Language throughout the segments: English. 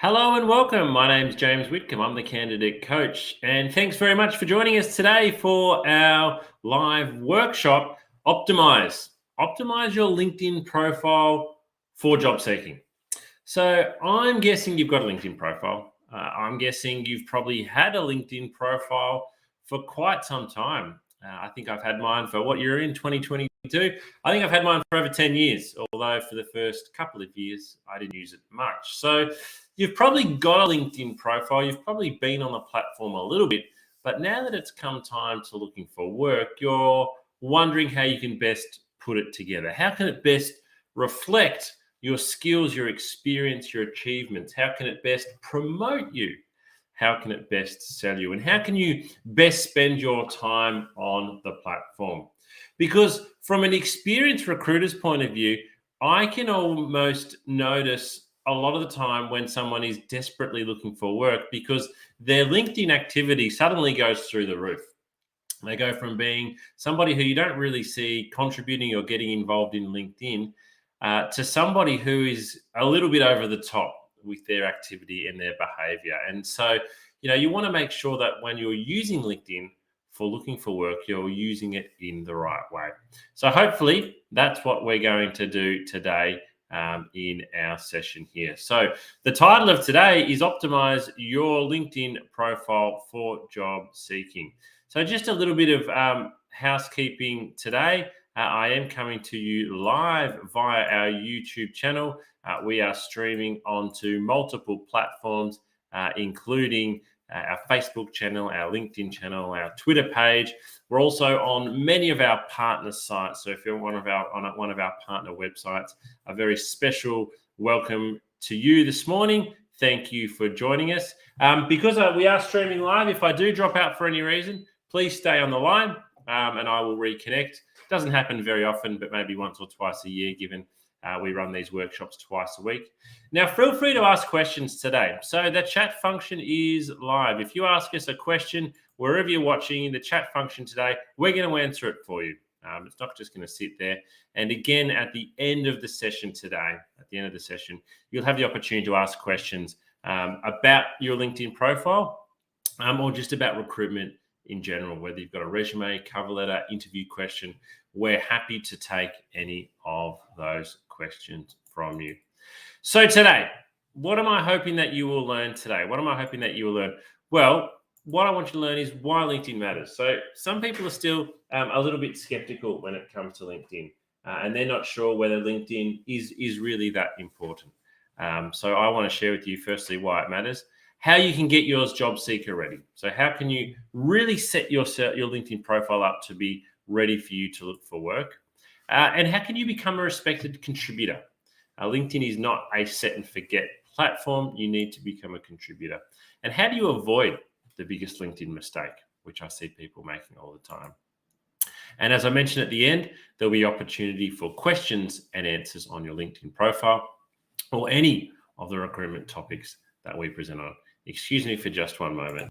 Hello and welcome. My name's James Whitcomb. I'm the candidate coach. And thanks very much for joining us today for our live workshop, Optimise. Optimize your LinkedIn profile for job seeking. So I'm guessing you've got a LinkedIn profile. I'm guessing you've probably had a LinkedIn profile for quite some time. I think I've had mine for what year in 2022. I think I've had mine for over 10 years, although for the first couple of years, I didn't use it much. So you've probably got a LinkedIn profile. You've probably been on the platform a little bit, but now that it's come time to looking for work, you're wondering how you can best put it together. How can it best reflect your skills, your experience, your achievements? How can it best promote you? How can it best sell you? And how can you best spend your time on the platform? Because from an experienced recruiter's point of view, I can almost notice a lot of the time when someone is desperately looking for work because their LinkedIn activity suddenly goes through the roof. They go from being somebody who you don't really see contributing or getting involved in LinkedIn to somebody who is a little bit over the top with their activity and their behavior. And so, you want to make sure that when you're using LinkedIn for looking for work, you're using it in the right way. So, hopefully, that's what we're going to do today in our session here. So, the title of today is Optimize Your LinkedIn Profile for Job Seeking. So, just a little bit of housekeeping today. I am coming to you live via our YouTube channel. We are streaming onto multiple platforms, including our Facebook channel, our LinkedIn channel, our Twitter page. We're also on many of our partner sites. So if you're on one of our partner websites, a very special welcome to you this morning. Thank you for joining us. Because we are streaming live, if I do drop out for any reason, please stay on the line and I will reconnect. Doesn't happen very often, but maybe once or twice a year, given we run these workshops twice a week. Now, feel free to ask questions today. So the chat function is live. If you ask us a question, wherever you're watching, the chat function today, we're going to answer it for you. It's not just going to sit there. And again, at the end of the session today, you'll have the opportunity to ask questions about your LinkedIn profile or just about recruitment in general, whether you've got a resume, cover letter, interview question. We're happy to take any of those questions from you. So today, what am I hoping that you will learn today? Well, what I want you to learn is why LinkedIn matters. So some people are still a little bit skeptical when it comes to LinkedIn, and they're not sure whether LinkedIn is really that important. So I want to share with you firstly why it matters, how you can get yours job seeker ready. So how can you really set your LinkedIn profile up to be ready for you to look for work? And how can you become a respected contributor? LinkedIn is not a set and forget platform. You need to become a contributor. And how do you avoid the biggest LinkedIn mistake, which I see people making all the time? And as I mentioned at the end, there'll be opportunity for questions and answers on your LinkedIn profile or any of the recruitment topics that we present on. Excuse me for just one moment.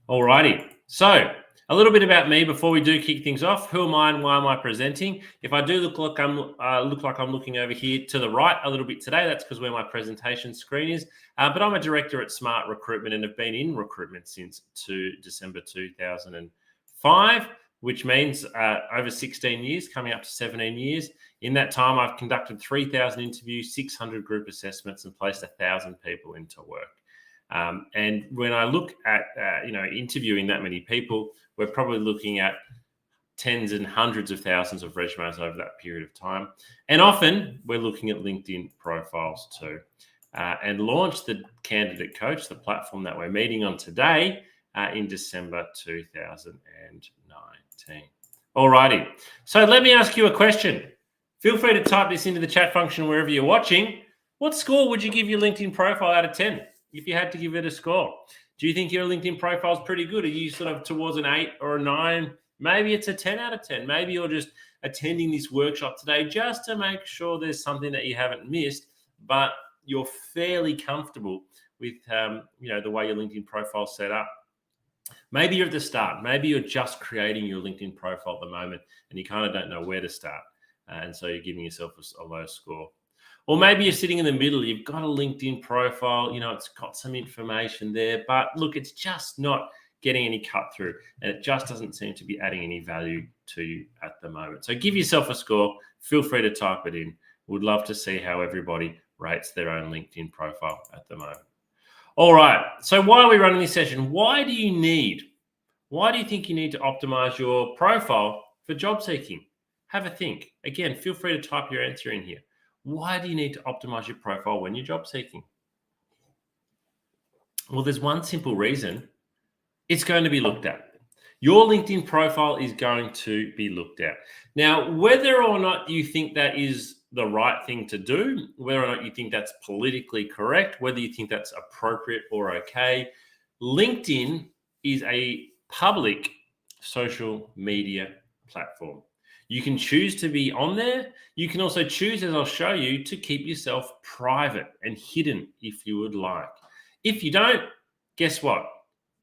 Alrighty, so a little bit about me before we do kick things off. Who am I and why am I presenting? If I do look like I'm looking over here to the right a little bit today, that's because where my presentation screen is. But I'm a director at Smart Recruitment and have been in recruitment since December 2005, which means over 16 years, coming up to 17 years. In that time, I've conducted 3,000 interviews, 600 group assessments, and placed 1,000 people into work. And when I look at interviewing that many people, we're probably looking at tens and hundreds of thousands of resumes over that period of time. And often we're looking at LinkedIn profiles too. And launched the Candidate Coach, the platform that we're meeting on today, in December 2019. Alrighty, so let me ask you a question. Feel free to type this into the chat function wherever you're watching. What score would you give your LinkedIn profile out of 10 if you had to give it a score? Do you think your LinkedIn profile is pretty good? Are you sort of towards an 8 or a 9? Maybe it's a 10 out of 10. Maybe you're just attending this workshop today just to make sure there's something that you haven't missed, but you're fairly comfortable with the way your LinkedIn profile is set up. Maybe you're at the start. Maybe you're just creating your LinkedIn profile at the moment and you kind of don't know where to start. and so you're giving yourself a low score. Or maybe you're sitting in the middle, you've got a LinkedIn profile, it's got some information there, but look, it's just not getting any cut through, and it just doesn't seem to be adding any value to you at the moment. So give yourself a score. Feel free to type it in. Would love to see how everybody rates their own LinkedIn profile at the moment. All right. So why are we running this session? Why do you think you need to optimize your profile for job seeking? Have a think. Again, feel free to type your answer in here. Why do you need to optimize your profile when you're job seeking? Well, there's one simple reason. It's going to be looked at. Your LinkedIn profile is going to be looked at. Now, whether or not you think that is the right thing to do, whether or not you think that's politically correct, whether you think that's appropriate or okay, LinkedIn is a public social media platform. You can choose to be on there. You can also choose, as I'll show you, to keep yourself private and hidden if you would like. If you don't, guess what?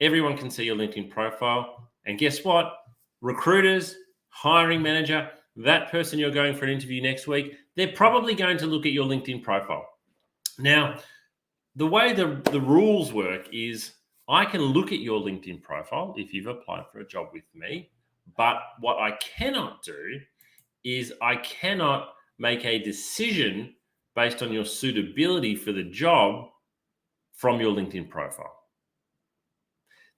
Everyone can see your LinkedIn profile. And guess what? Recruiters, hiring manager, that person you're going for an interview next week, they're probably going to look at your LinkedIn profile. Now, the way the rules work is I can look at your LinkedIn profile if you've applied for a job with me, but what I cannot do is I cannot make a decision based on your suitability for the job from your LinkedIn profile.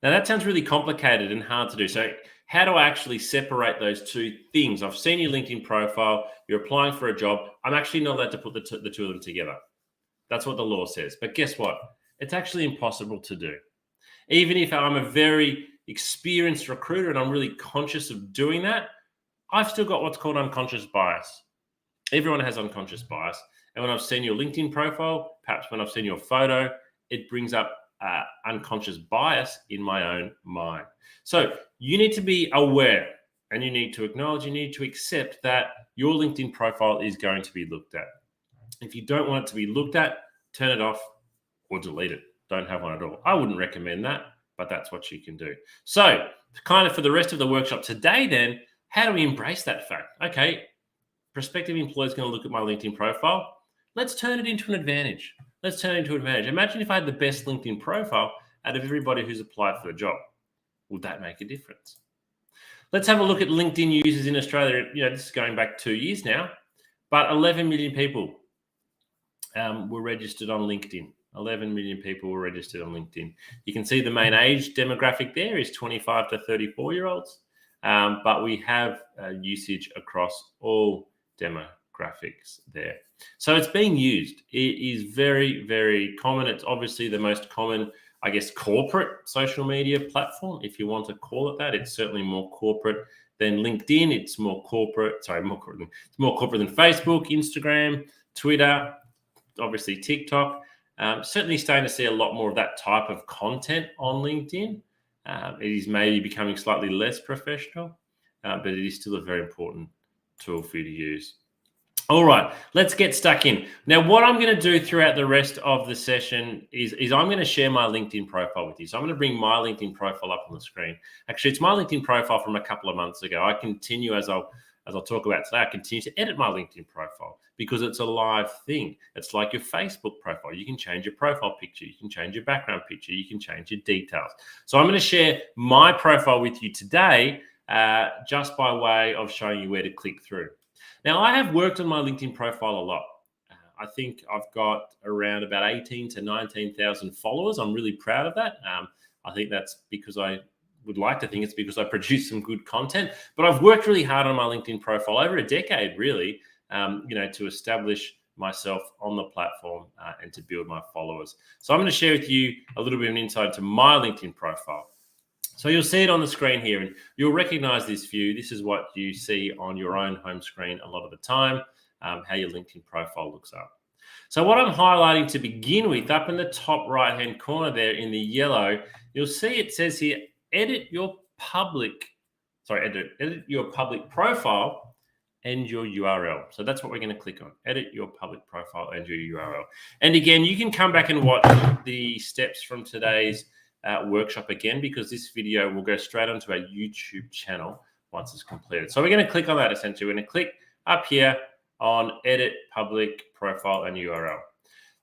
Now, that sounds really complicated and hard to do. So how do I actually separate those two things? I've seen your LinkedIn profile. You're applying for a job. I'm actually not allowed to put the two of them together. That's what the law says. But guess what? It's actually impossible to do. Even if I'm a very experienced recruiter and I'm really conscious of doing that, I've still got what's called unconscious bias. Everyone has unconscious bias. And when I've seen your LinkedIn profile, perhaps when I've seen your photo, it brings up unconscious bias in my own mind. So you need to be aware and you need to acknowledge, you need to accept that your LinkedIn profile is going to be looked at. If you don't want it to be looked at, turn it off or delete it. Don't have one at all. I wouldn't recommend that, but that's what you can do. So kind of for the rest of the workshop today then, how do we embrace that fact? Okay, prospective employers are going to look at my LinkedIn profile. Let's turn it into an advantage. Imagine if I had the best LinkedIn profile out of everybody who's applied for a job. Would that make a difference? Let's have a look at LinkedIn users in Australia. This is going back 2 years now, but 11 million people were registered on LinkedIn. 11 million people were registered on LinkedIn. You can see the main age demographic there is 25 to 34-year-olds, but we have usage across all demographics there. So it's being used. It is very, very common. It's obviously the most common, I guess, corporate social media platform, if you want to call it that. It's certainly more corporate than LinkedIn. It's more corporate. It's more corporate than Facebook, Instagram, Twitter, obviously TikTok. Certainly starting to see a lot more of that type of content on LinkedIn. It is maybe becoming slightly less professional, but it is still a very important tool for you to use. All right, let's get stuck in. Now, what I'm going to do throughout the rest of the session is I'm going to share my LinkedIn profile with you. So I'm going to bring my LinkedIn profile up on the screen. Actually, it's my LinkedIn profile from a couple of months ago. I continue, as I'll talk about today, I continue to edit my LinkedIn profile because it's a live thing. It's like your Facebook profile. You can change your profile picture. You can change your background picture. You can change your details. So I'm going to share my profile with you today just by way of showing you where to click through. Now, I have worked on my LinkedIn profile a lot. I think I've got around about 18 to 19,000 followers. I'm really proud of that. I think that's because I would like to think it's because I produce some good content, but I've worked really hard on my LinkedIn profile over a decade, really, to establish myself on the platform and to build my followers. So I'm going to share with you a little bit of an insight into my LinkedIn profile. So you'll see it on the screen here and you'll recognize this view. This is what you see on your own home screen a lot of the time, how your LinkedIn profile looks up. So what I'm highlighting to begin with, up in the top right-hand corner there in the yellow, you'll see it says here, edit your public profile and your URL. So that's what we're going to click on, edit your public profile and your URL. And again, you can come back and watch the steps from today's workshop again, because this video will go straight onto our YouTube channel once it's completed. So we're going to click on that essentially. We're going to click up here on edit public profile and URL.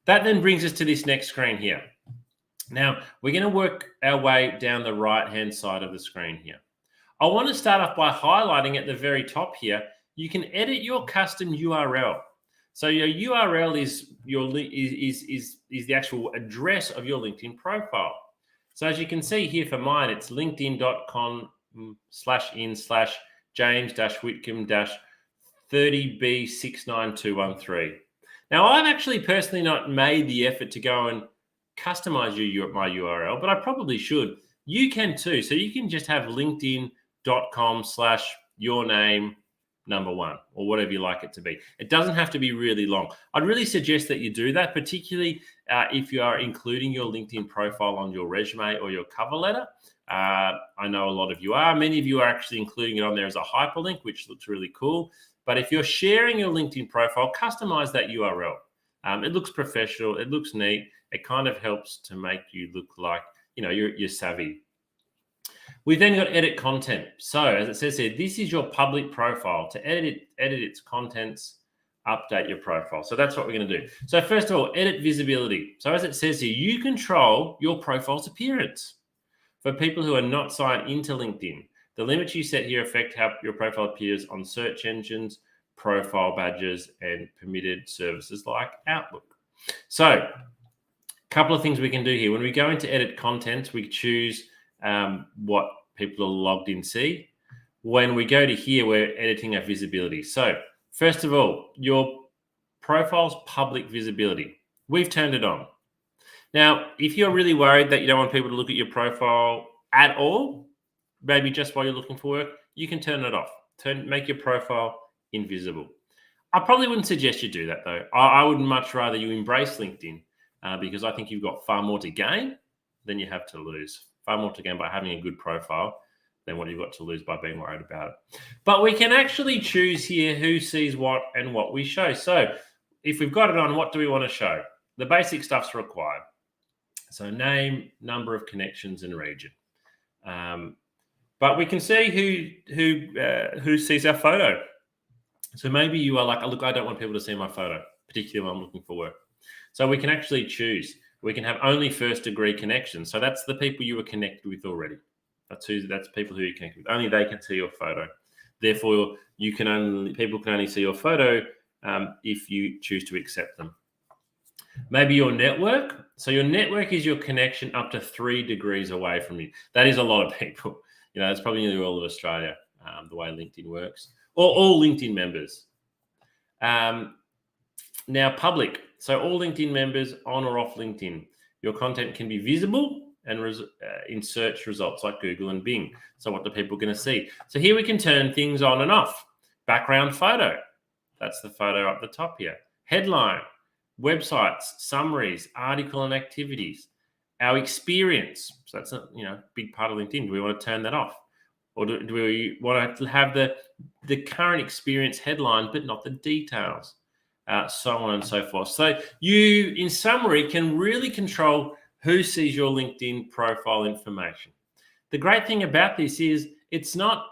That then brings us to this next screen here. Now, we're going to work our way down the right-hand side of the screen here. I want to start off by highlighting at the very top here, you can edit your custom URL. So your URL is the actual address of your LinkedIn profile. So as you can see here for mine, it's linkedin.com/in/james-whitcomb-30B69213. Now, I've actually personally not made the effort to go and customize my URL, but I probably should. You can too. So you can just have linkedin.com/yourname1 or whatever you like it to be. It doesn't have to be really long. I'd really suggest that you do that, particularly if you are including your LinkedIn profile on your resume or your cover letter. I know a lot of you are. Many of you are actually including it on there as a hyperlink, which looks really cool. But if you're sharing your LinkedIn profile, customize that URL. It looks professional. It looks neat. It kind of helps to make you look like, you're savvy. We've then got edit content. So as it says here, this is your public profile. To edit its contents, update your profile. So that's what we're going to do. So first of all, edit visibility. So as it says here, you control your profile's appearance. For people who are not signed into LinkedIn, the limits you set here affect how your profile appears on search engines, profile badges, and permitted services like Outlook. So a couple of things we can do here. When we go into edit content, we choose what people are logged in see. When we go to here, we're editing our visibility. So first of all, your profile's public visibility. We've turned it on. Now, if you're really worried that you don't want people to look at your profile at all, maybe just while you're looking for work, you can turn it off. Make your profile invisible. I probably wouldn't suggest you do that though. I would much rather you embrace LinkedIn because I think you've got far more to gain than you have to lose. Far more to gain by having a good profile than what you've got to lose by being worried about it. But we can actually choose here who sees what and what we show. So if we've got it on, what do we want to show? The basic stuff's required. So name, number of connections, and region. But we can see who sees our photo. So maybe you are like, look, I don't want people to see my photo, particularly when I'm looking for work. So we can actually choose. We can have only first degree connections. So that's the people you were connected with already. That's people who you connect with. Only they can see your photo. Therefore, people can only see your photo if you choose to accept them. Maybe your network. So your network is your connection up to 3 degrees away from you. That is a lot of people. That's probably nearly all of Australia, the way LinkedIn works. Or all LinkedIn members. Now, public. So all LinkedIn members on or off LinkedIn. Your content can be visible and in search results like Google and Bing. So what are people going to see? So here we can turn things on and off. Background photo. That's the photo up the top here. Headline. Websites, summaries, article and activities. Our experience. So that's a big part of LinkedIn. Do we want to turn that off? Or do we want to have the current experience headline, but not the details? So on and so forth. So you, in summary, can really control who sees your LinkedIn profile information. The great thing about this is it's not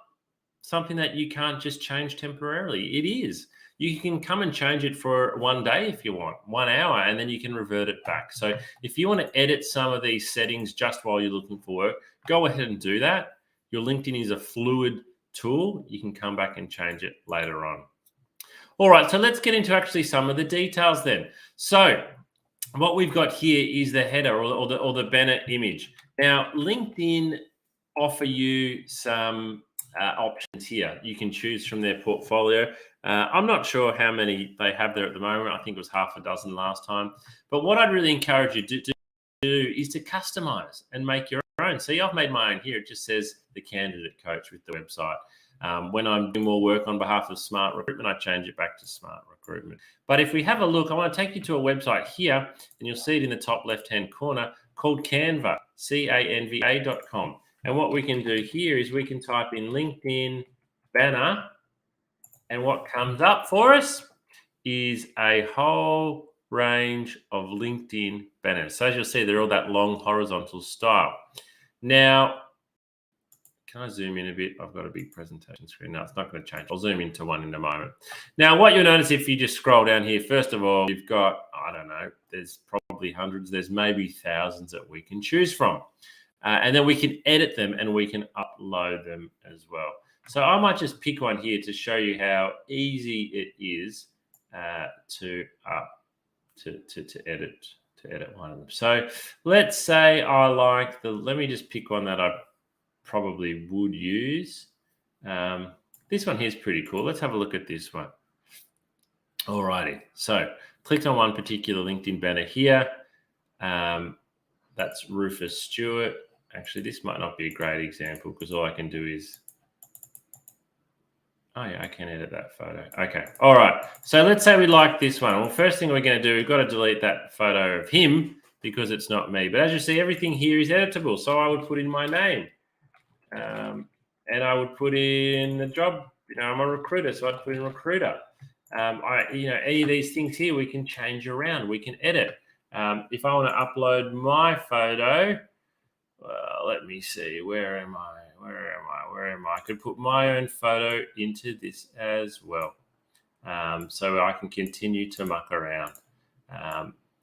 something that you can't just change temporarily. It is. You can come and change it for one day if you want, 1 hour, and then you can revert it back. So if you want to edit some of these settings just while you're looking for work, go ahead and do that. Your LinkedIn is a fluid tool. You can come back and change it later on. All right, so let's get into actually some of the details then. So what we've got here is the header or the banner image. Now, LinkedIn offer you some options here. You can choose from their portfolio. I'm not sure how many they have there at the moment. I think it was half a dozen last time. But what I'd really encourage you to do is to customize and make your own. See, I've made my own here. It just says the candidate coach with the website. When I'm doing more work on behalf of Smart Recruitment, I change it back to Smart Recruitment. But if we have a look, I want to take you to a website here, and you'll see it in the top left-hand corner called Canva, canva.com. And what we can do here is we can type in LinkedIn banner, and what comes up for us is a whole range of LinkedIn banners. So as you'll see, they're all that long horizontal style. Now, Can I zoom in a bit? I've got a big presentation screen. No, it's not going to change. I'll zoom into one in a moment. Now, what you'll notice if you just scroll down here, first of all, you've got, I don't know, there's probably hundreds, there's maybe thousands that we can choose from. And then we can edit them and we can upload them as well. So I might just pick one here to show you how easy it is to edit one of them. So let's say I like let me just pick one that I probably would use. This one here is pretty cool. Let's have a look at this one. Alrighty, so clicked on one particular LinkedIn banner here. That's Rufus Stewart. Actually, this might not be a great example because all I can do is, oh yeah, I can edit that photo. Okay, all right. So let's say we like this one. Well, first thing we're going to do, we've got to delete that photo of him because it's not me. But as you see, everything here is editable. So I would put in my name. And I would put in the job, I'm a recruiter, so I'd put in recruiter. Any of these things here, we can change around, we can edit. If I want to upload my photo, let me see, where am I? I could put my own photo into this as well. So I can continue to muck around.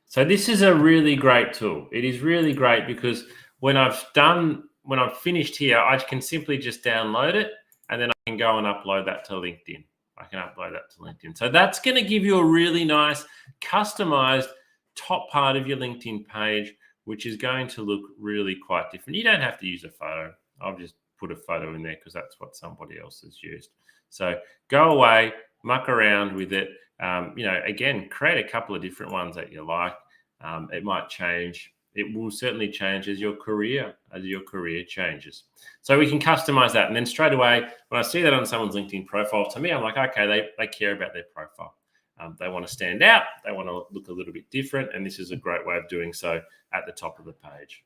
So this is a really great tool. It is really great because when I'm finished here, I can simply just download it and then I can go and upload that to LinkedIn. So that's going to give you a really nice customized top part of your LinkedIn page, which is going to look really quite different. You don't have to use a photo. I'll just put a photo in there because that's what somebody else has used. So go away, muck around with it. Again, create a couple of different ones that you like. It might change. It will certainly change as your career changes. So we can customize that. And then straight away, when I see that on someone's LinkedIn profile, to me, I'm like, okay, they care about their profile. They want to stand out. They want to look a little bit different. And this is a great way of doing so at the top of the page.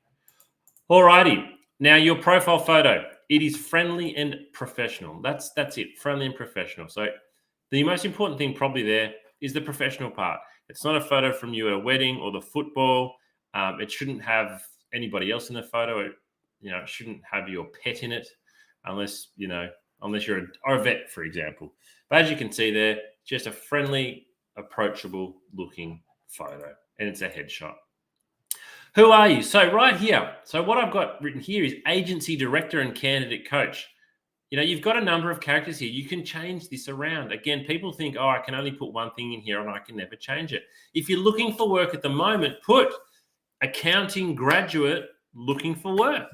All righty. Now, your profile photo, it is friendly and professional. That's it, friendly and professional. So the most important thing probably there is the professional part. It's not a photo from you at a wedding or the football. It shouldn't have anybody else in the photo. It shouldn't have your pet in it unless you're a vet, for example. But as you can see there, just a friendly, approachable looking photo, and it's a headshot. Who are you? So right here, so what I've got written here is agency director and candidate coach. You've got a number of characters here. You can change this around. Again, people think, oh, I can only put one thing in here and I can never change it. If you're looking for work at the moment, put accounting graduate looking for work.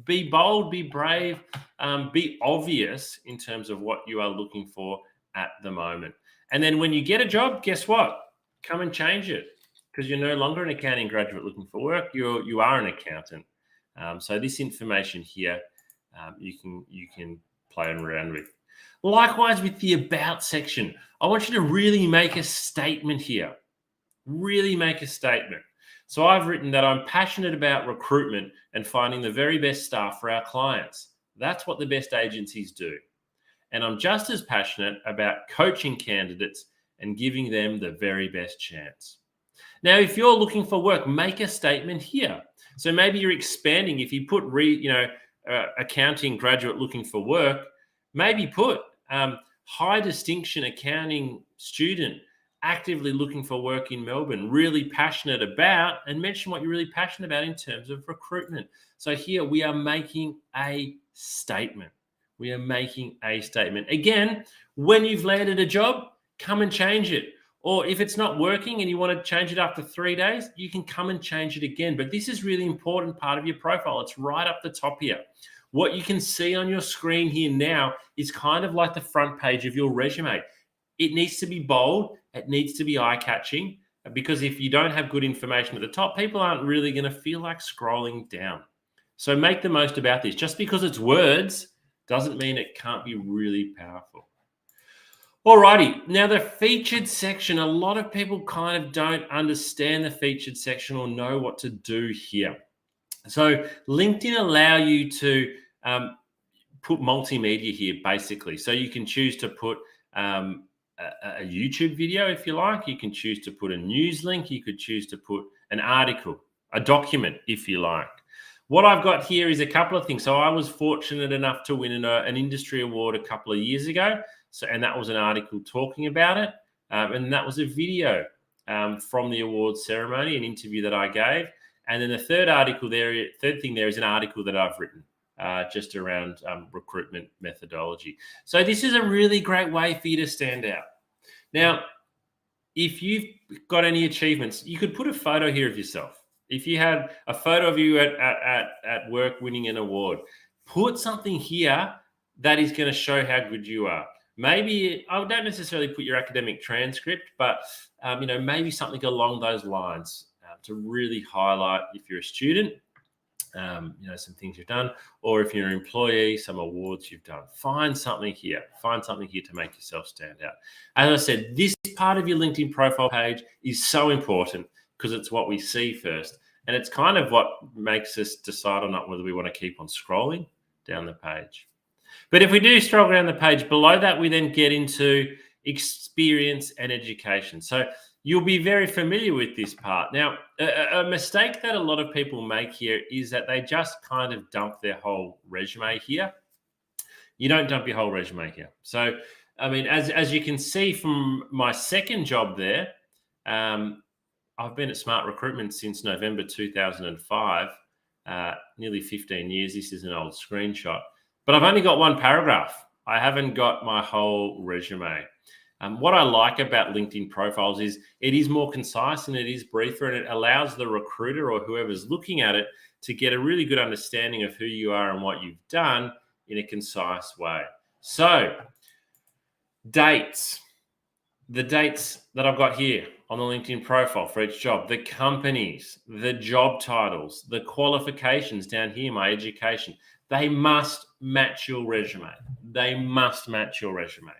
Be bold, be brave, be obvious in terms of what you are looking for at the moment. And then when you get a job, guess what? Come and change it because you're no longer an accounting graduate looking for work. You are an accountant. So this information here, you can play around with. Likewise with the about section, I want you to really make a statement here. Really make a statement. So I've written that I'm passionate about recruitment and finding the very best staff for our clients. That's what the best agencies do. And I'm just as passionate about coaching candidates and giving them the very best chance. Now, if you're looking for work, make a statement here. So maybe you're expanding. If you put accounting graduate looking for work, maybe put high distinction accounting student actively looking for work in Melbourne, really passionate about, and mention what you're really passionate about in terms of recruitment. So here we are making a statement. Again, when you've landed a job, come and change it. Or if it's not working and you want to change it after 3 days, you can come and change it again. But this is really important part of your profile. It's right up the top here. What you can see on your screen here now is kind of like the front page of your resume. It needs to be bold. It needs to be eye-catching because if you don't have good information at the top, people aren't really going to feel like scrolling down. So make the most about this. Just because it's words doesn't mean it can't be really powerful. Alrighty, now the featured section, a lot of people kind of don't understand the featured section or know what to do here. So LinkedIn allow you to put multimedia here, basically. So you can choose to put a YouTube video if you like. You can choose to put a news link. You could choose to put an article, a document if you like. What I've got here is a couple of things. So I was fortunate enough to win an industry award a couple of years ago. And that was an article talking about it. And that was a video from the awards ceremony, an interview that I gave. And then the third thing there is an article that I've written just around recruitment methodology. So this is a really great way for you to stand out. Now, if you've got any achievements, you could put a photo here of yourself. If you had a photo of you at work winning an award, put something here that is going to show how good you are. Maybe I don't necessarily put your academic transcript, but maybe something along those lines to really highlight if you're a student, some things you've done, or if you're an employee, some awards you've done. Find something here. Find something here to make yourself stand out. As I said, this part of your LinkedIn profile page is so important because it's what we see first. And it's kind of what makes us decide or not whether we want to keep on scrolling down the page. But if we do scroll down the page below that, we then get into experience and education. So you'll be very familiar with this part. Now, a mistake that a lot of people make here is that they just kind of dump their whole resume here. You don't dump your whole resume here. So, I mean, as you can see from my second job there, I've been at Smart Recruitment since November 2005, nearly 15 years. This is an old screenshot. But I've only got one paragraph. I haven't got my whole resume. What I like about LinkedIn profiles is it is more concise and it is briefer, and it allows the recruiter or whoever's looking at it to get a really good understanding of who you are and what you've done in a concise way. So, dates. The dates that I've got here on the LinkedIn profile for each job, the companies, the job titles, the qualifications down here, my education, they must match your resume. They must match your resume.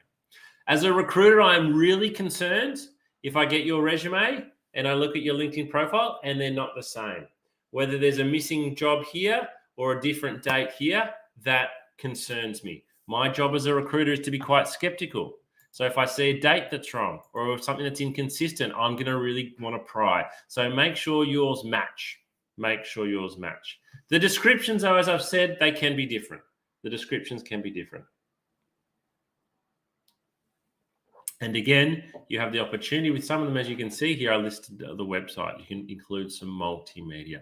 As a recruiter, I'm really concerned if I get your resume and I look at your LinkedIn profile and they're not the same. Whether there's a missing job here or a different date here, that concerns me. My job as a recruiter is to be quite skeptical. So if I see a date that's wrong or something that's inconsistent, I'm going to really want to pry. So make sure yours match. Make sure yours match. The descriptions, though, as I've said, they can be different. The descriptions can be different. And again, you have the opportunity with some of them, as you can see here, I listed the website. You can include some multimedia.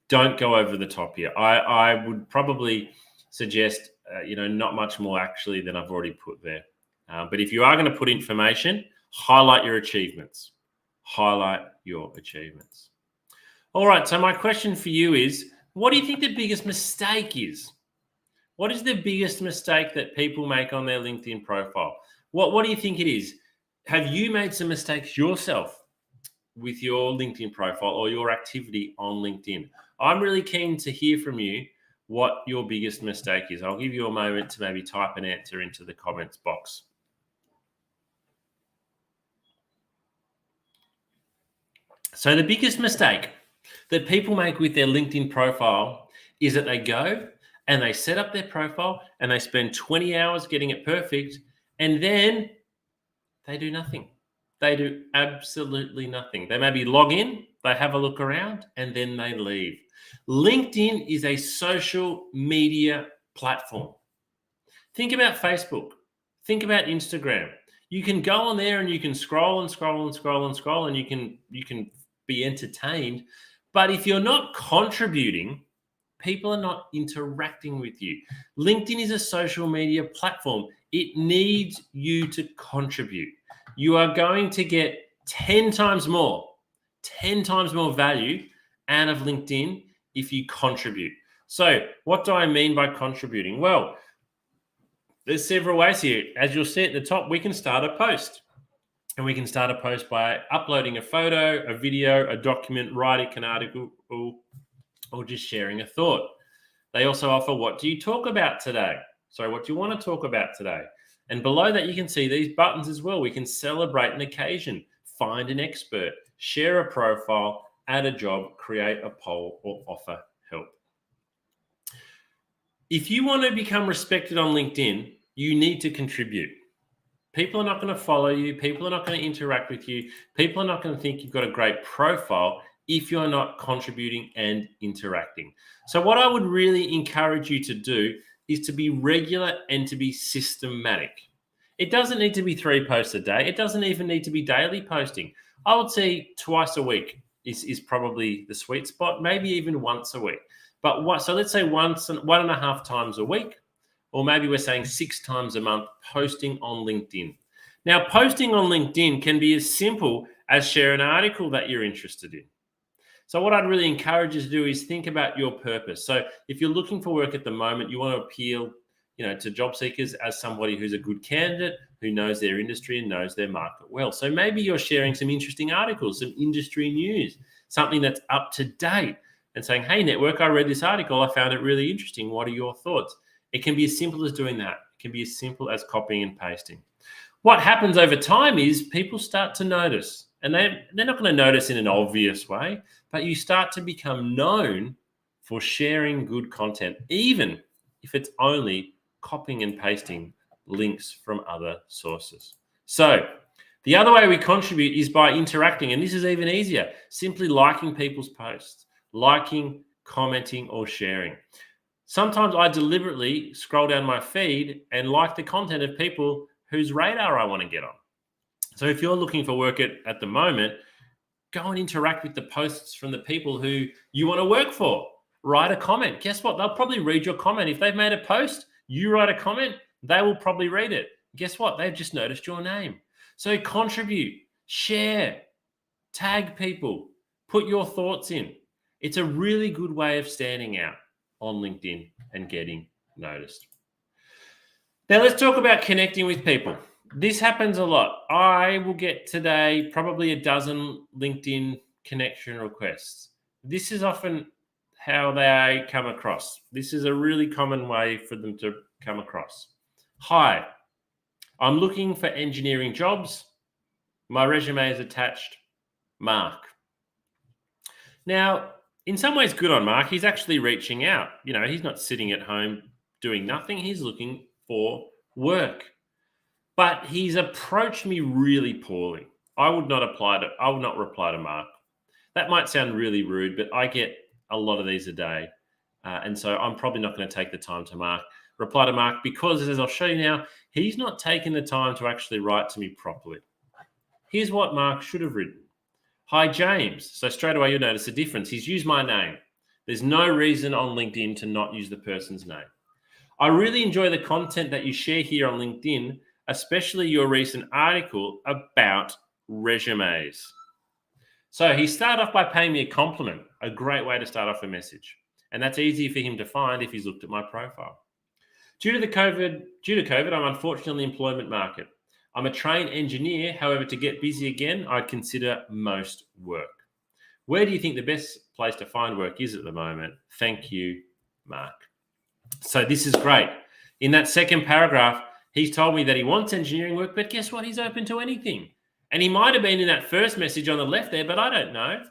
Don't go over the top here. I would probably suggest, not much more actually than I've already put there. But if you are going to put information, highlight your achievements. Highlight your achievements. All right, so my question for you is, what do you think the biggest mistake is? What is the biggest mistake that people make on their LinkedIn profile? What do you think it is? Have you made some mistakes yourself with your LinkedIn profile or your activity on LinkedIn? I'm really keen to hear from you what your biggest mistake is. I'll give you a moment to maybe type an answer into the comments box. So the biggest mistake that people make with their LinkedIn profile is that they go and they set up their profile and they spend 20 hours getting it perfect, and then they do nothing. They do absolutely nothing. They maybe log in, they have a look around, and then they leave. LinkedIn is a social media platform. Think about Facebook. Think about Instagram. You can go on there and you can scroll and scroll and scroll and scroll, and you can be entertained. But if you're not contributing, people are not interacting with you. LinkedIn is a social media platform. It needs you to contribute. You are going to get 10 times more value out of LinkedIn if you contribute. So what do I mean by contributing? Well, there's several ways here. As you'll see at the top, we can start a post. And we can start a post by uploading a photo, a video, a document, writing an article, or just sharing a thought. They also offer, what do you talk about today? So what do you want to talk about today? And below that, you can see these buttons as well. We can celebrate an occasion, find an expert, share a profile, add a job, create a poll, or offer help. If you want to become respected on LinkedIn, you need to contribute. People are not going to follow you. People are not going to interact with you. People are not going to think you've got a great profile if you're not contributing and interacting. So what I would really encourage you to do is to be regular and to be systematic. It doesn't need to be 3 posts a day. It doesn't even need to be daily posting. I would say twice a week is probably the sweet spot, maybe even once a week. But so let's say 1.5 times a week, or maybe we're saying 6 times a month posting on LinkedIn. Now, posting on LinkedIn can be as simple as share an article that you're interested in. So what I'd really encourage you to do is think about your purpose. So if you're looking for work at the moment, you want to appeal, to job seekers as somebody who's a good candidate, who knows their industry and knows their market well. So maybe you're sharing some interesting articles, some industry news, something that's up to date, and saying, hey, network, I read this article. I found it really interesting. What are your thoughts? It can be as simple as doing that. It can be as simple as copying and pasting. What happens over time is people start to notice, and they're not going to notice in an obvious way, but you start to become known for sharing good content, even if it's only copying and pasting links from other sources. So the other way we contribute is by interacting, and this is even easier, simply liking people's posts, liking, commenting, or sharing. Sometimes I deliberately scroll down my feed and like the content of people whose radar I want to get on. So if you're looking for work at the moment, go and interact with the posts from the people who you want to work for. Write a comment. Guess what? They'll probably read your comment. If they've made a post, you write a comment, they will probably read it. Guess what? They've just noticed your name. So contribute, share, tag people, put your thoughts in. It's a really good way of standing out on LinkedIn and getting noticed. Now let's talk about connecting with people. This happens a lot. I will get today probably a dozen LinkedIn connection requests. This is often how they come across. This is a really common way for them to come across. Hi, I'm looking for engineering jobs. My resume is attached. Mark. Now, in some ways, good on Mark. He's actually reaching out. He's not sitting at home doing nothing. He's looking for work. But he's approached me really poorly. I would not reply to Mark. That might sound really rude, but I get a lot of these a day. And so I'm probably not going to take the time to reply to Mark, because, as I'll show you now, he's not taking the time to actually write to me properly. Here's what Mark should have written. Hi, James. So straight away, you'll notice the difference. He's used my name. There's no reason on LinkedIn to not use the person's name. I really enjoy the content that you share here on LinkedIn, especially your recent article about resumes. So he started off by paying me a compliment, a great way to start off a message. And that's easy for him to find if he's looked at my profile. Due to COVID, I'm unfortunately in the employment market. I'm a trained engineer. However, to get busy again, I'd consider most work. Where do you think the best place to find work is at the moment? Thank you, Mark. So this is great. In that second paragraph, he's told me that he wants engineering work, but guess what? He's open to anything. And he might have been in that first message on the left there, but I don't know.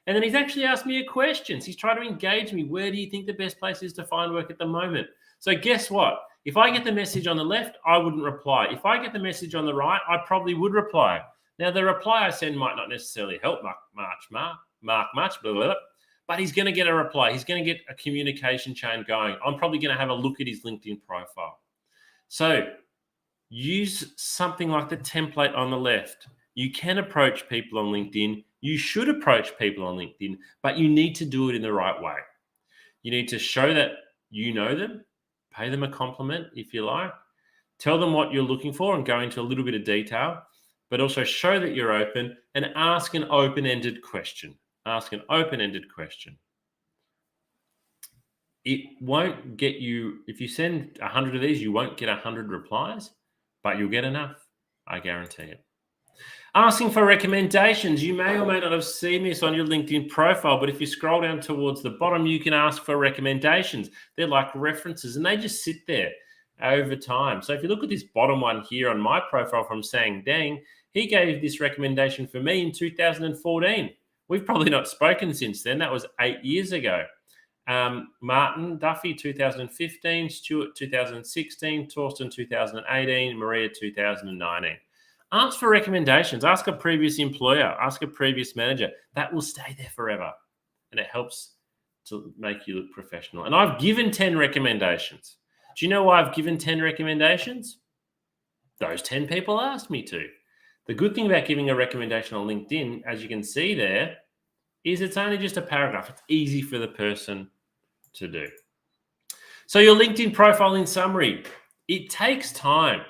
And then he's actually asked me a question. He's trying to engage me. Where do you think the best place is to find work at the moment? So guess what? If I get the message on the left, I wouldn't reply. If I get the message on the right, I probably would reply. Now, the reply I send might not necessarily help Mark much, blah, blah, blah, but he's going to get a reply. He's going to get a communication chain going. I'm probably going to have a look at his LinkedIn profile. So use something like the template on the left. You can approach people on LinkedIn. You should approach people on LinkedIn, but you need to do it in the right way. You need to show that you know them, pay them a compliment if you like, tell them what you're looking for and go into a little bit of detail, but also show that you're open and ask an open-ended question. Ask an open-ended question. It won't get you, if you send 100 of these, you won't get 100 replies, but you'll get enough. I guarantee it. Asking for recommendations. You may or may not have seen this on your LinkedIn profile, but if you scroll down towards the bottom, you can ask for recommendations. They're like references, and they just sit there over time. So if you look at this bottom one here on my profile from Sang Dang, he gave this recommendation for me in 2014. We've probably not spoken since then. That was 8 years ago. Martin Duffy, 2015, Stuart, 2016, Torsten, 2018, Maria, 2019. Ask for recommendations. Ask a previous employer. Ask a previous manager. That will stay there forever. And it helps to make you look professional. And I've given 10 recommendations. Do you know why I've given 10 recommendations? Those 10 people asked me to. The good thing about giving a recommendation on LinkedIn, as you can see there, is it's only just a paragraph. It's easy for the person to do. So your LinkedIn profile in summary, it takes time,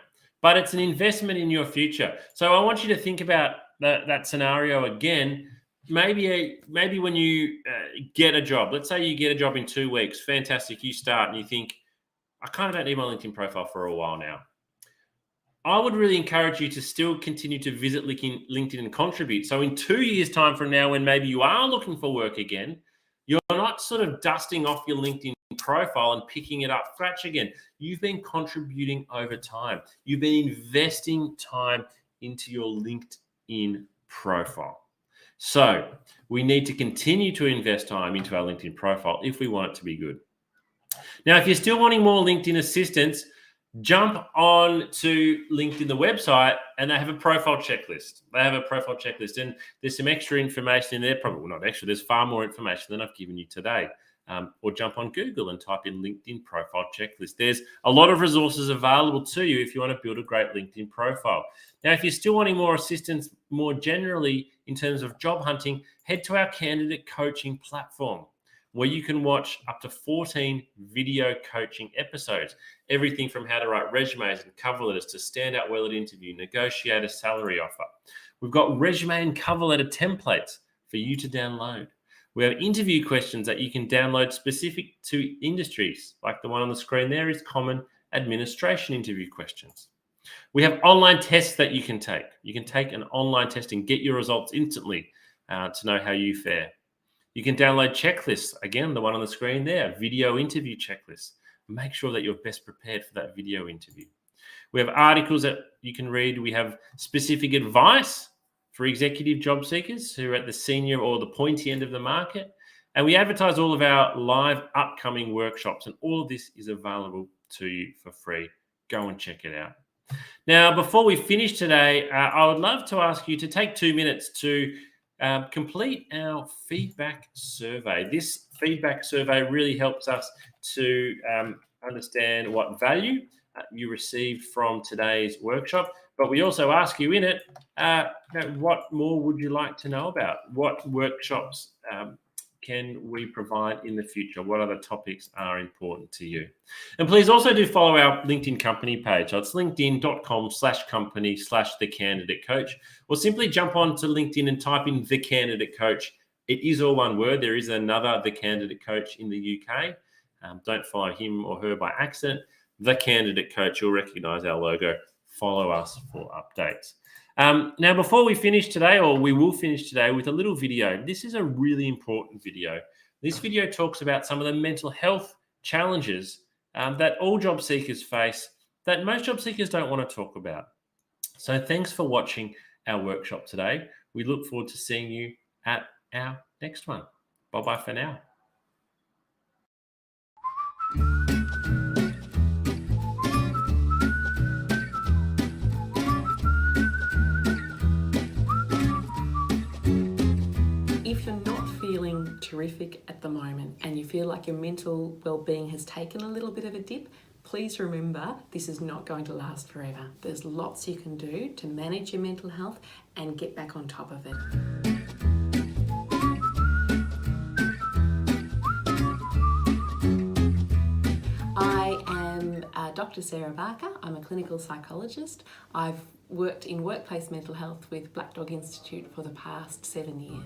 but it's an investment in your future. So I want you to think about that scenario again. Maybe when you get a job, let's say you get a job in 2 weeks, fantastic, you start and you think, I kind of don't need my LinkedIn profile for a while now. I would really encourage you to still continue to visit LinkedIn and contribute. So in 2 years' time from now, when maybe you are looking for work again, you're not sort of dusting off your LinkedIn profile and picking it up fresh again. You've been contributing over time. You've been investing time into your LinkedIn profile. So we need to continue to invest time into our LinkedIn profile if we want it to be good. Now, if you're still wanting more LinkedIn assistance, jump on to LinkedIn, the website, and they have a profile checklist. And there's some extra information in there. Probably not extra. There's far more information than I've given you today. Or jump on Google and type in LinkedIn profile checklist. There's a lot of resources available to you if you want to build a great LinkedIn profile. Now, if you're still wanting more assistance more generally in terms of job hunting, head to our candidate coaching platform, where you can watch up to 14 video coaching episodes. Everything from how to write resumes and cover letters to stand out well at interview, negotiate a salary offer. We've got resume and cover letter templates for you to download. We have interview questions that you can download specific to industries, like the one on the screen there is common administration interview questions. We have online tests that you can take. You can take an online test and get your results instantly to know how you fare. You can download checklists. Again, the one on the screen there, video interview checklists. Make sure that you're best prepared for that video interview. We have articles that you can read. We have specific advice for executive job seekers who are at the senior or the pointy end of the market. And we advertise all of our live upcoming workshops, and all of this is available to you for free. Go and check it out. Now, before we finish today, I would love to ask you to take 2 minutes to complete our feedback survey. This feedback survey really helps us to understand what value you received from today's workshop, but we also ask you in it, what more would you like to know about? What workshops can we provide in the future? What other topics are important to you? And please also do follow our LinkedIn company page. So it's linkedin.com/company/the candidate coach, or simply jump on to LinkedIn and type in the candidate coach. It is all one word. There is another the candidate coach in the UK. Don't follow him or her by accident. The candidate coach, you'll recognize our logo. Follow us for updates. Now, before we finish today, or we will finish today with a little video. This is a really important video. This video talks about some of the mental health challenges that all job seekers face that most job seekers don't want to talk about. So thanks for watching our workshop today. We look forward to seeing you at our next one. Bye-bye for now. If you're not feeling terrific at the moment and you feel like your mental well-being has taken a little bit of a dip, please remember this is not going to last forever. There's lots you can do to manage your mental health and get back on top of it. I am Dr. Sarah Barker. I'm a clinical psychologist. I've worked in workplace mental health with Black Dog Institute for the past 7 years.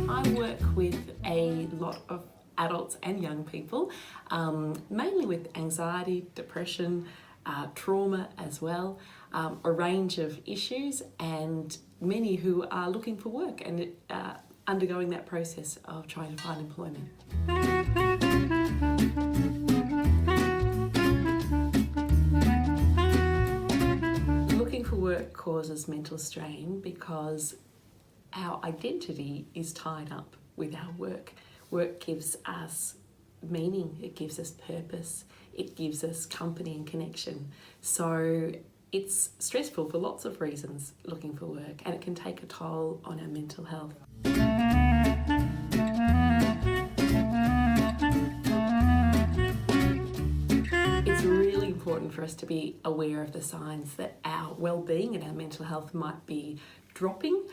I work with a lot of adults and young people, mainly with anxiety, depression, trauma as well, a range of issues, and many who are looking for work and undergoing that process of trying to find employment. Looking for work causes mental strain because our identity is tied up with our work. Work gives us meaning, it gives us purpose, it gives us company and connection. So it's stressful for lots of reasons looking for work, and it can take a toll on our mental health. It's really important for us to be aware of the signs that our well-being and our mental health might be dropping.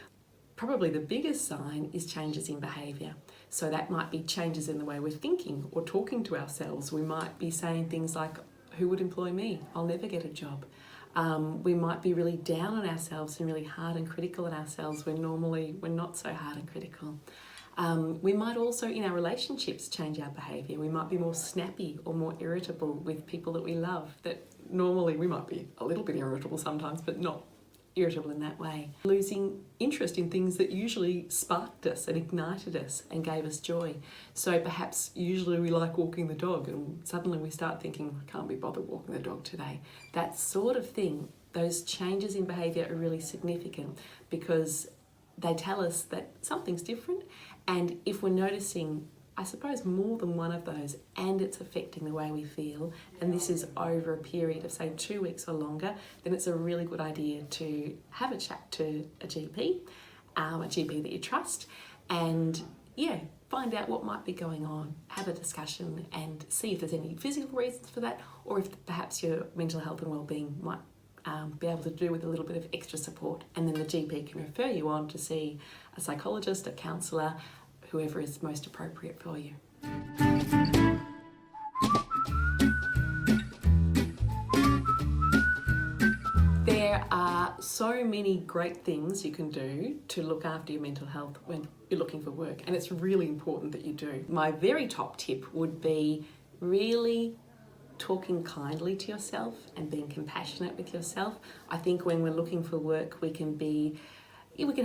Probably the biggest sign is changes in behaviour. So that might be changes in the way we're thinking or talking to ourselves. We might be saying things like, who would employ me? I'll never get a job. We might be really down on ourselves and really hard and critical on ourselves when normally we're not so hard and critical. We might also, in our relationships, change our behaviour. We might be more snappy or more irritable with people that we love, that normally we might be a little bit irritable sometimes, but not irritable in that way. Losing interest in things that usually sparked us and ignited us and gave us joy. So perhaps usually we like walking the dog and suddenly we start thinking, I can't be bothered walking the dog today. That sort of thing, those changes in behaviour are really significant because they tell us that something's different, and if we're noticing, I suppose, more than one of those and it's affecting the way we feel, and this is over a period of say 2 weeks or longer, then it's a really good idea to have a chat to a GP that you trust, and find out what might be going on, have a discussion and see if there's any physical reasons for that, or if perhaps your mental health and wellbeing might be able to do with a little bit of extra support, and then the GP can refer you on to see a psychologist, a counsellor, whoever is most appropriate for you. There are so many great things you can do to look after your mental health when you're looking for work, and it's really important that you do. My very top tip would be really talking kindly to yourself and being compassionate with yourself. I think when we're looking for work, we can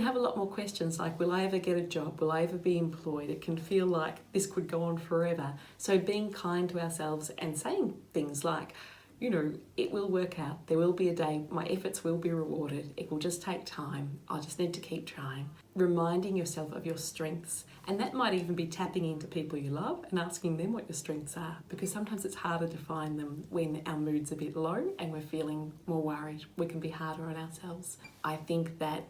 have a lot more questions like, will I ever get a job? Will I ever be employed? It can feel like this could go on forever. So being kind to ourselves and saying things like, it will work out. There will be a day, my efforts will be rewarded. It will just take time. I just need to keep trying. Reminding yourself of your strengths. And that might even be tapping into people you love and asking them what your strengths are, because sometimes it's harder to find them when our mood's a bit low and we're feeling more worried. We can be harder on ourselves. I think that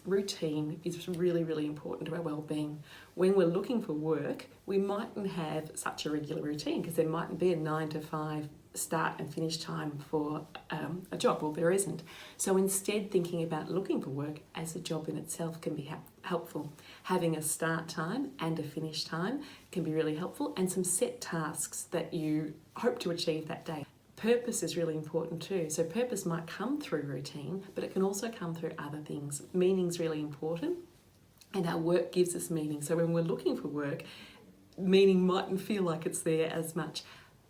routine is really, really important to our well-being. When we're looking for work, we mightn't have such a regular routine because there mightn't be a 9 to 5 start and finish time for a job, or there isn't. So instead, thinking about looking for work as a job in itself can be helpful. Having a start time and a finish time can be really helpful, and some set tasks that you hope to achieve that day. Purpose is really important too. So purpose might come through routine, but it can also come through other things. Meaning's really important, and our work gives us meaning. So when we're looking for work, meaning mightn't feel like it's there as much.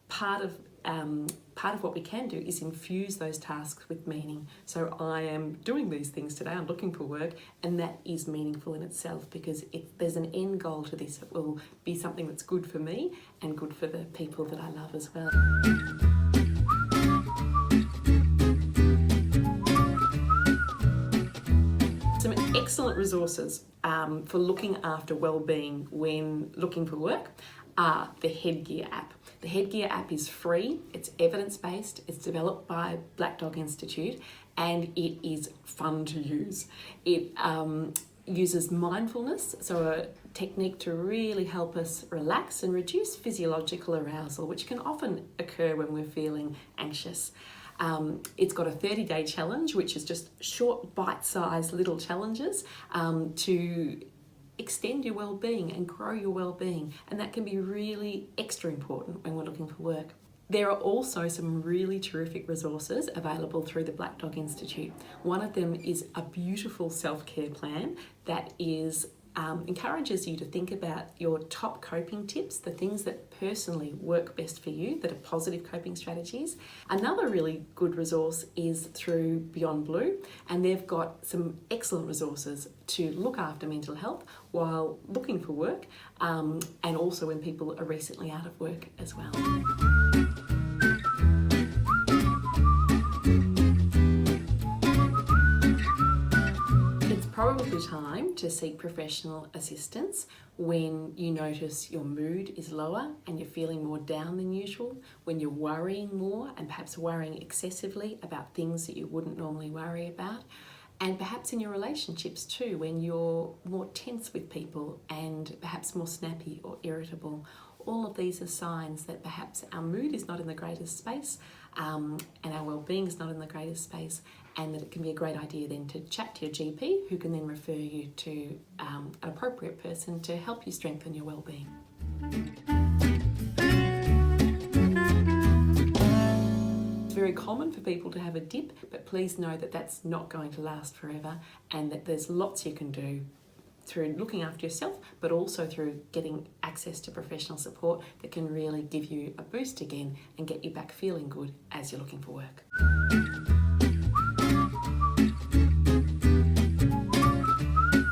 Part of what we can do is infuse those tasks with meaning. So I am doing these things today, I'm looking for work, and that is meaningful in itself because there's an end goal to this. It will be something that's good for me and good for the people that I love as well. Some excellent resources for looking after wellbeing when looking for work are the Headgear app. The Headgear app is free, it's evidence-based, it's developed by Black Dog Institute, and it is fun to use. It uses mindfulness, so a technique to really help us relax and reduce physiological arousal, which can often occur when we're feeling anxious. It's got a 30-day challenge, which is just short, bite-sized little challenges to extend your well-being and grow your well-being, and that can be really extra important when we're looking for work. There are also some really terrific resources available through the Black Dog Institute. One of them is a beautiful self-care plan that encourages you to think about your top coping tips, the things that personally work best for you, that are positive coping strategies. Another really good resource is through Beyond Blue, and they've got some excellent resources to look after mental health while looking for work, and also when people are recently out of work as well. probably time to seek professional assistance when you notice your mood is lower and you're feeling more down than usual, when you're worrying more and perhaps worrying excessively about things that you wouldn't normally worry about, and perhaps in your relationships too, when you're more tense with people and perhaps more snappy or irritable. All of these are signs that perhaps our mood is not in the greatest space, and our well-being is not in the greatest space, and that it can be a great idea then to chat to your GP, who can then refer you to an appropriate person to help you strengthen your well-being. It's very common for people to have a dip, but please know that that's not going to last forever, and that there's lots you can do through looking after yourself, but also through getting access to professional support that can really give you a boost again and get you back feeling good as you're looking for work.